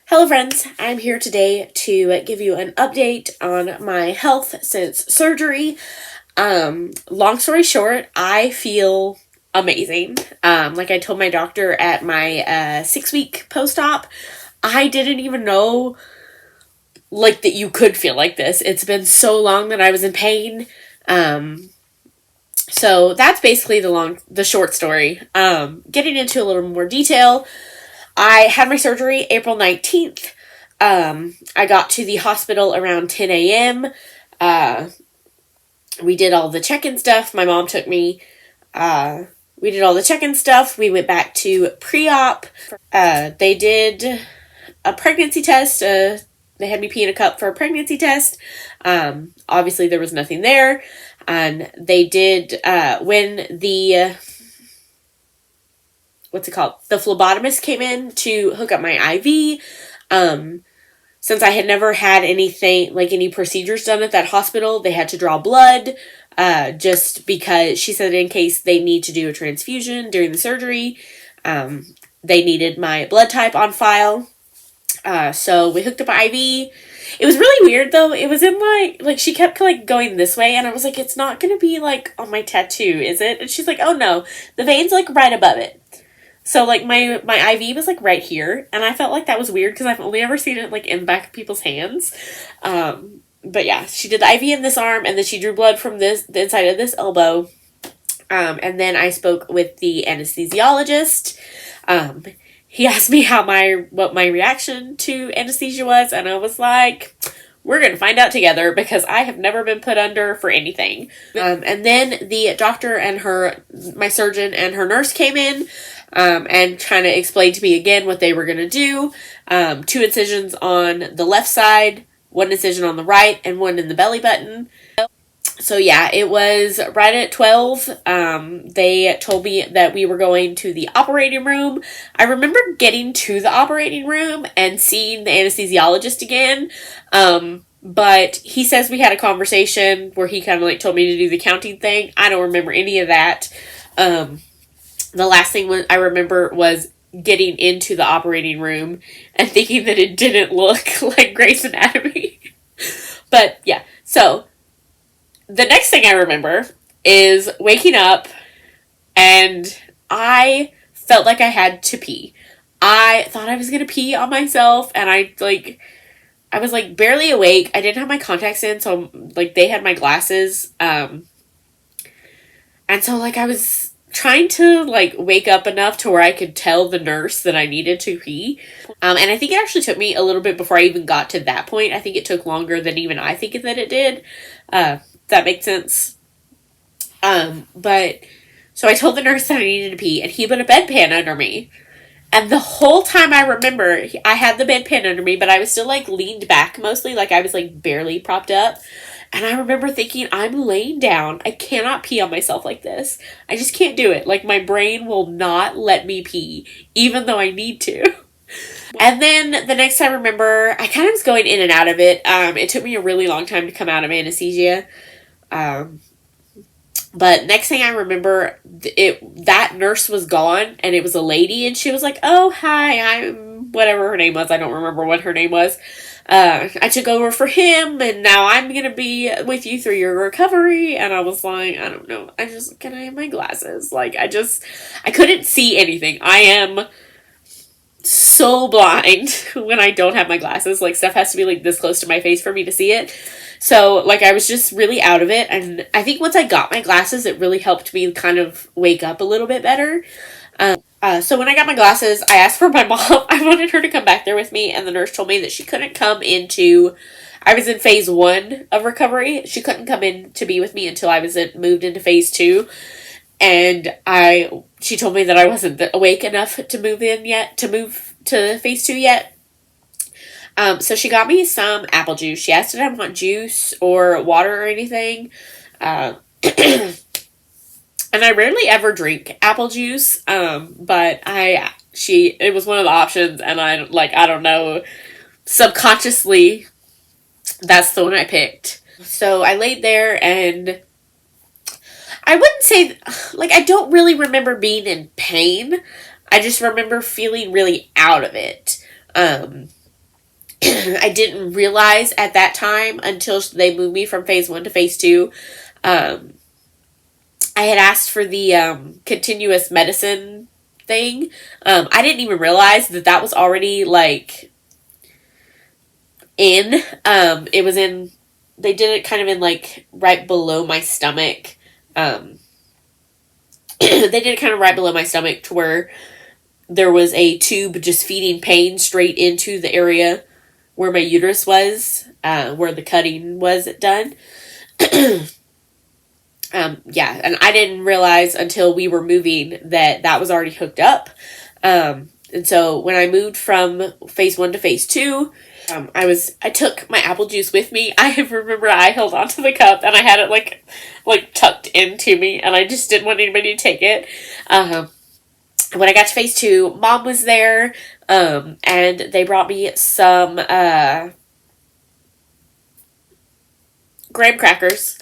Hello friends, I'm here today to give you an update on my health since surgery. Long story short, I feel amazing. Like I told my doctor at my 6-week post-op, I didn't even know like that you could feel like this. It's been so long that I was in pain. So that's basically the short story. Getting into a little more detail, I had my surgery April 19th. I got to the hospital around 10 a.m. We did all the check-in stuff. My mom took me. We did all the check-in stuff. We went back to pre-op. They did a pregnancy test. They had me pee in a cup for a pregnancy test. Obviously, there was nothing there. And they did, when the what's it called? The phlebotomist came in to hook up my IV. Since I had never had anything, like any procedures done at that hospital, they had to draw blood, just because she said in case they need to do a transfusion during the surgery, they needed my blood type on file. So we hooked up my IV. It was really weird though. It was in like she kept like going this way and I was like, it's not going to be like on my tattoo, is it? And she's like, oh no, the vein's like right above it. So, like, my IV was, like, right here, and I felt like that was weird, because I've only ever seen it, like, in the back of people's hands. But, yeah, she did the IV in this arm, and then she drew blood from the inside of this elbow. And then I spoke with the anesthesiologist. He asked me what my reaction to anesthesia was, and I was like, we're going to find out together, because I have never been put under for anything. And then the doctor and my surgeon and her nurse came in, and trying to explain to me again what they were going to do. 2 incisions on the left side, 1 incision on the right, and 1 in the belly button. So yeah, it was right at 12. They told me that we were going to the operating room. I remember getting to the operating room and seeing the anesthesiologist again. But he says we had a conversation where he kind of like told me to do the counting thing. I don't remember any of that. The last thing I remember was getting into the operating room and thinking that it didn't look like Grey's Anatomy. But yeah, so the next thing I remember is waking up and I felt like I had to pee. I thought I was going to pee on myself and I was like barely awake. I didn't have my contacts in, so like they had my glasses. And so like I was trying to like wake up enough to where I could tell the nurse that I needed to pee. And I think it actually took me a little bit before I even got to that point. I think it took longer than even I think that it did. If that makes sense. But so I told the nurse that I needed to pee and he put a bedpan under me. And the whole time I remember I had the bedpan under me, but I was still like leaned back mostly. Like I was like barely propped up. And I remember thinking, I'm laying down. I cannot pee on myself like this. I just can't do it. Like, my brain will not let me pee, even though I need to. And then the next time I remember, I kind of was going in and out of it. It took me a really long time to come out of anesthesia. But next thing I remember, that nurse was gone, and it was a lady, and she was like, oh, hi, I'm whatever her name was. I don't remember what her name was. I took over for him, and now I'm going to be with you through your recovery. And I was like, I don't know. Can I have my glasses? Like, I couldn't see anything. I am so blind when I don't have my glasses. Like, stuff has to be, like, this close to my face for me to see it. So, like, I was just really out of it. And I think once I got my glasses, it really helped me kind of wake up a little bit better. So when I got my glasses, I asked for my mom. I wanted her to come back there with me, and the nurse told me that she couldn't come I was in phase 1 of recovery. She couldn't come in to be with me until I was moved into phase 2. And she told me that I wasn't awake enough to move to phase 2 yet. So she got me some apple juice. She asked if I want juice or water or anything. And I rarely ever drink apple juice, but it was one of the options, and I don't know, subconsciously, that's the one I picked. So I laid there, and I wouldn't say, like, I don't really remember being in pain. I just remember feeling really out of it. I didn't realize at that time until they moved me from phase 1 to phase 2. I had asked for the continuous medicine thing. I didn't even realize that that was already like in. It was in. They did it kind of in like right below my stomach. They did it kind of right below my stomach to where there was a tube just feeding pain straight into the area where my uterus was, where the cutting was done. Yeah, and I didn't realize until we were moving that that was already hooked up. And so when I moved from phase 1 to phase 2, I took my apple juice with me. I remember I held onto the cup and I had it like tucked into me, and I just didn't want anybody to take it. When I got to phase 2, Mom was there, and they brought me some graham crackers,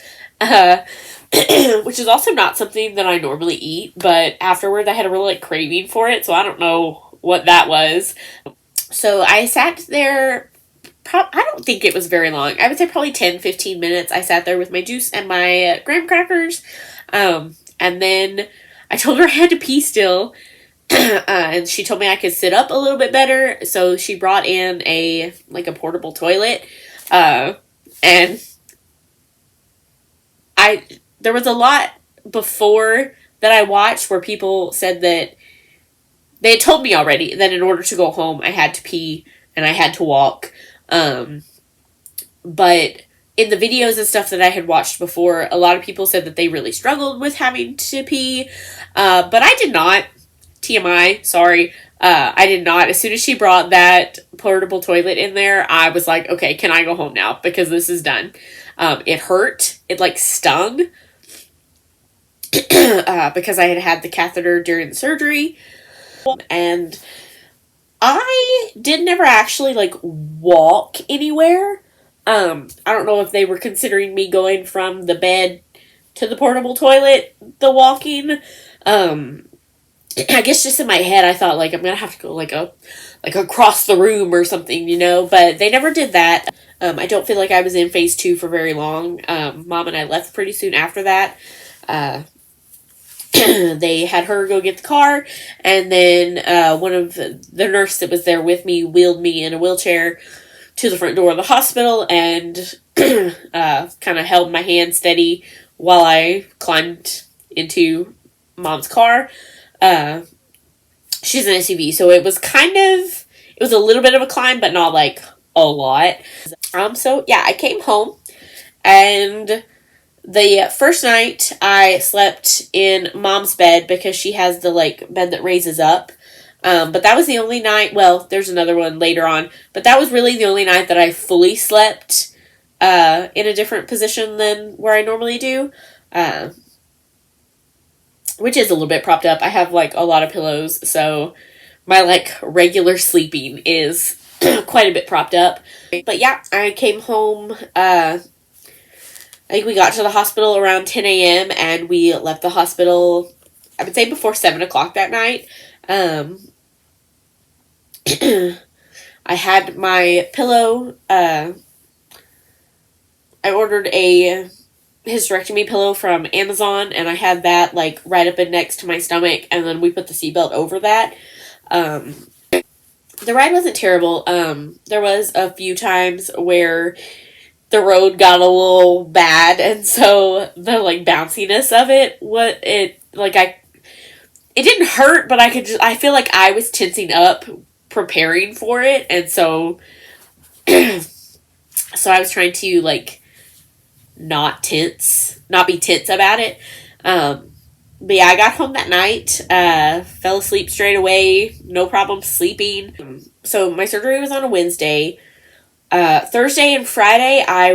which is also not something that I normally eat, but afterward I had a real craving for it, so I don't know what that was. So I sat there, I don't think it was very long. I would say probably 10-15 minutes. I sat there with my juice and my graham crackers, and then I told her I had to pee still, and she told me I could sit up a little bit better, so she brought in a portable toilet, and there was a lot before that I watched where people said that they had told me already that in order to go home I had to pee and I had to walk, but in the videos and stuff that I had watched before, a lot of people said that they really struggled with having to pee, but I did not. TMI, sorry. I did not. As soon as she brought that portable toilet in there, I was like, okay, can I go home now? Because this is done. It hurt. It stung. Because I had the catheter during the surgery. And I did never actually walk anywhere. I don't know if they were considering me going from the bed to the portable toilet, the walking. I guess just in my head I thought I'm gonna have to go across the room or something, but they never did that. I don't feel like I was in phase 2 for very long. Mom and I left pretty soon after that. They had her go get the car, and then one of the nurse that was there with me wheeled me in a wheelchair to the front door of the hospital and kind of held my hand steady while I climbed into Mom's car. She's an SUV, so it was a little bit of a climb, but not a lot. So yeah, I came home, and the first night I slept in Mom's bed because she has the bed that raises up. But that was the only night, well, there's another one later on, but that was really the only night that I fully slept, in a different position than where I normally do. Which is a little bit propped up. I have a lot of pillows, so my regular sleeping is quite a bit propped up. But yeah, I came home, I think we got to the hospital around 10 a.m. and we left the hospital, I would say before 7 o'clock that night. I had my pillow, I ordered a hysterectomy pillow from Amazon, and I had that right up and next to my stomach, and then we put the seatbelt over that. The ride wasn't terrible. There was a few times where the road got a little bad, and so the bounciness of it, it didn't hurt, but I feel like I was tensing up preparing for it, and so so I was trying to not be tense about it. But yeah, I got home that night, fell asleep straight away, no problem sleeping. So my surgery was on a Wednesday. Thursday and Friday I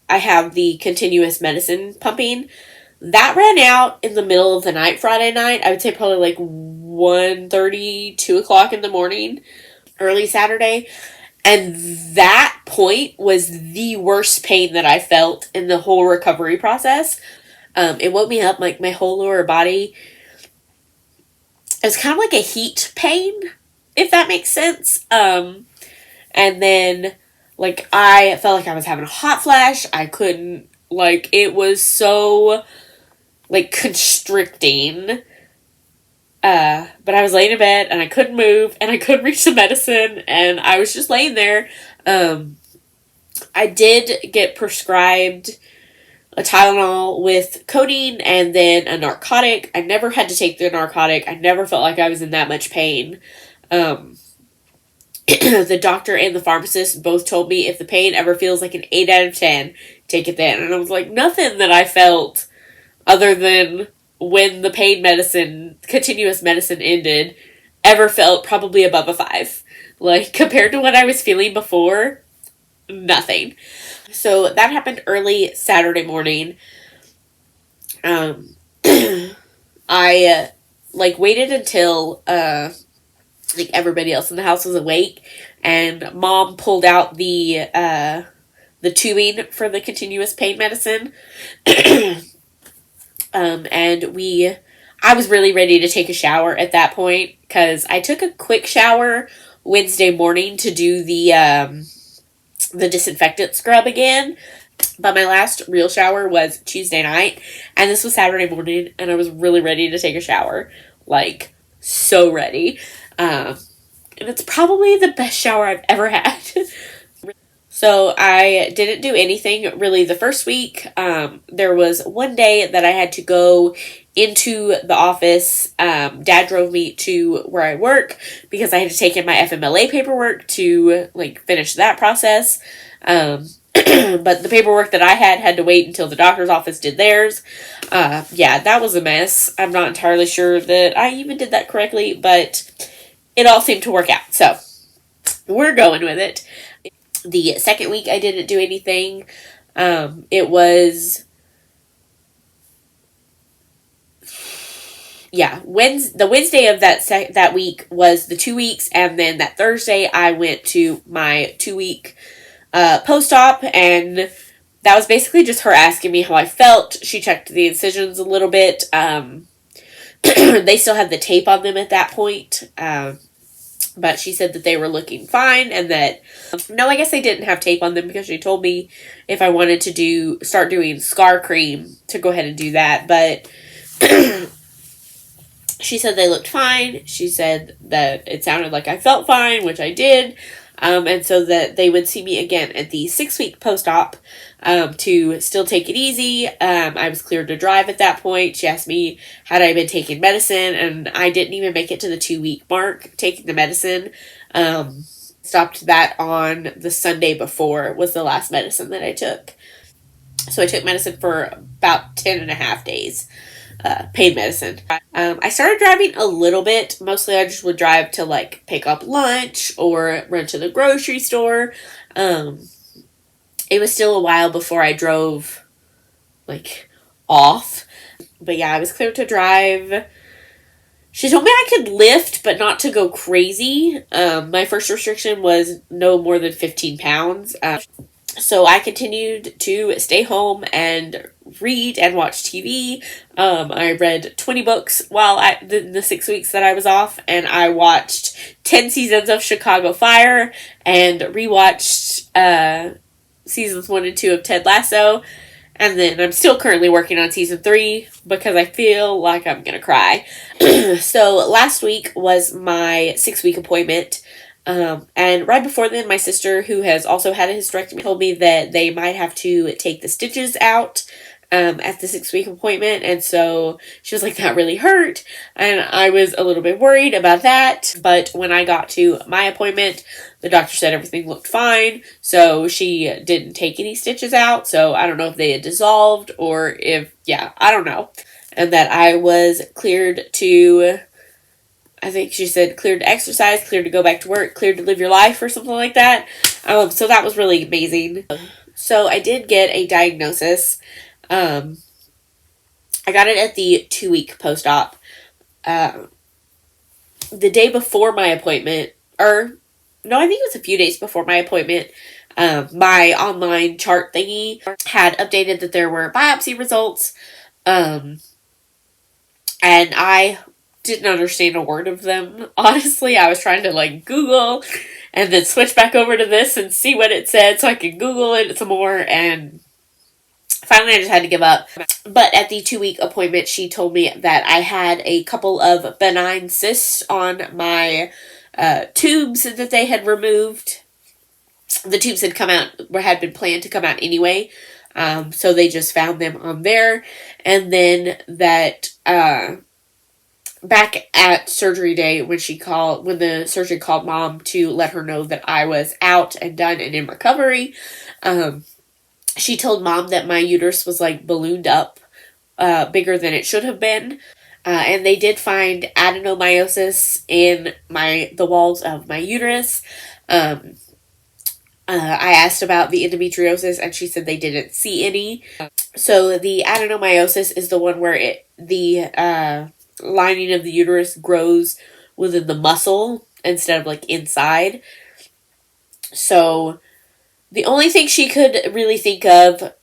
have the continuous medicine pumping. That ran out in the middle of the night Friday night. I would say probably 1:30, 2 o'clock in the morning, early Saturday. And that point was the worst pain that I felt in the whole recovery process. It woke me up, my whole lower body. It was kind of like a heat pain, if that makes sense. And then, like, I felt like I was having a hot flash. I couldn't, like, it was so, like, constricting. But I was laying in bed and I couldn't move and I couldn't reach the medicine and I was just laying there. I did get prescribed a Tylenol with codeine and then a narcotic. I never had to take the narcotic. I never felt like I was in that much pain. The doctor and the pharmacist both told me if the pain ever feels like an 8 out of 10, take it then. And I was like, nothing that I felt other than when the pain medicine, continuous medicine ended, ever felt probably above a 5. Like, compared to what I was feeling before, nothing. So that happened early Saturday morning. I like waited until like everybody else in the house was awake, and Mom pulled out the tubing for the continuous pain medicine. And I was really ready to take a shower at that point because I took a quick shower Wednesday morning to do the disinfectant scrub again. But my last real shower was Tuesday night, and this was Saturday morning, and I was really ready to take a shower. Like, so ready. And it's probably the best shower I've ever had. So I didn't do anything really the first week. There was one day that I had to go into the office. Dad drove me to where I work because I had to take in my FMLA paperwork to like finish that process. But the paperwork that I had to wait until the doctor's office did theirs. Yeah, that was a mess. I'm not entirely sure that I even did that correctly, but it all seemed to work out. So we're going with it. The second week I didn't do anything. It was, yeah, the Wednesday of that week was the 2 weeks, and then that Thursday I went to my 2-week post-op, and that was basically just her asking me how I felt. She checked the incisions a little bit. They still had the tape on them at that point. But she said that they were looking fine and that, no, I guess they didn't have tape on them because she told me if I wanted to start doing scar cream to go ahead and do that. But she said they looked fine. She said that it sounded like I felt fine, which I did. And so that they would see me again at the 6-week post-op to still take it easy. I was cleared to drive at that point. She asked me, had I been taking medicine? And I didn't even make it to the 2-week mark taking the medicine. Stopped that on the Sunday before was the last medicine that I took. So I took medicine for about 10.5 days. Pain medicine. I started driving a little bit. Mostly I just would drive to like pick up lunch or run to the grocery store. It was still a while before I drove like off. But yeah, I was cleared to drive. She told me I could lift, but not to go crazy. My first restriction was no more than 15 pounds. So I continued to stay home and read and watch TV. I read 20 books while the 6 weeks that I was off, and I watched 10 seasons of Chicago Fire and rewatched seasons 1 and 2 of Ted Lasso. And then I'm still currently working on season 3 because I feel like I'm gonna cry. So last week was my 6-week appointment. And right before then, my sister, who has also had a hysterectomy, told me that they might have to take the stitches out at the 6-week appointment. And so she was like, that really hurt. And I was a little bit worried about that. But when I got to my appointment, the doctor said everything looked fine. So she didn't take any stitches out. So I don't know if they had dissolved or if, yeah, I don't know. And that I was cleared to, I think she said cleared to exercise, cleared to go back to work, cleared to live your life or something like that. So that was really amazing. So I did get a diagnosis. I got it at the 2-week post-op. The day before my appointment, or no, I think it was a few days before my appointment, my online chart thingy had updated that there were biopsy results. And I didn't understand a word of them. Honestly, I was trying to like Google and then switch back over to this and see what it said so I could Google it some more, and finally I just had to give up. But at the 2-week appointment, she told me that I had a couple of benign cysts on my tubes that they had removed. The tubes had come out, or had been planned to come out anyway. So they just found them on there. And then that back at surgery day, when the surgeon called Mom to let her know that I was out and done and in recovery, she told Mom that my uterus was like ballooned up, bigger than it should have been. And they did find adenomyosis in the walls of my uterus. I asked about the endometriosis, and she said they didn't see any. So the adenomyosis is the one where the lining of the uterus grows within the muscle instead of like inside. So the only thing she could really think of,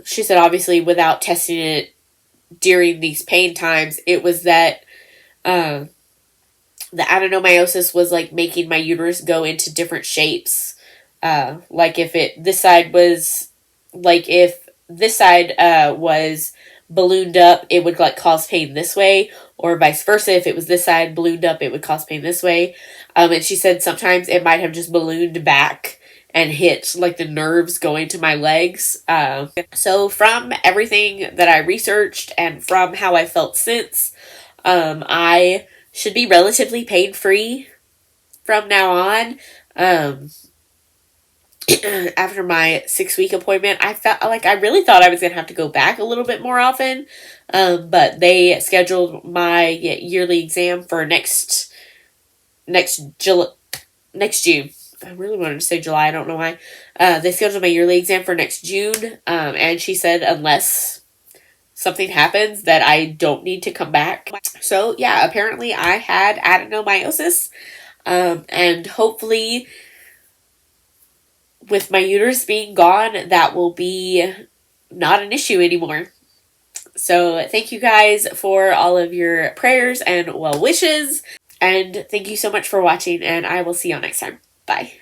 she said obviously without testing it during these pain times, it was that the adenomyosis was like making my uterus go into different shapes. Like if this side was ballooned up, it would like cause pain this way, or vice versa. If it was this side ballooned up, it would cause pain this way. And she said sometimes it might have just ballooned back and hit like the nerves going to my legs. So from everything that I researched and from how I felt since, I should be relatively pain-free from now on. After my 6-week appointment, I felt like I really thought I was going to have to go back a little bit more often. But they scheduled my yearly exam for next June. I really wanted to say July. I don't know why. They scheduled my yearly exam for next June. And she said unless something happens that I don't need to come back. So yeah, apparently I had adenomyosis. And hopefully with my uterus being gone, that will be not an issue anymore. So thank you guys for all of your prayers and well wishes. And thank you so much for watching, and I will see y'all next time. Bye.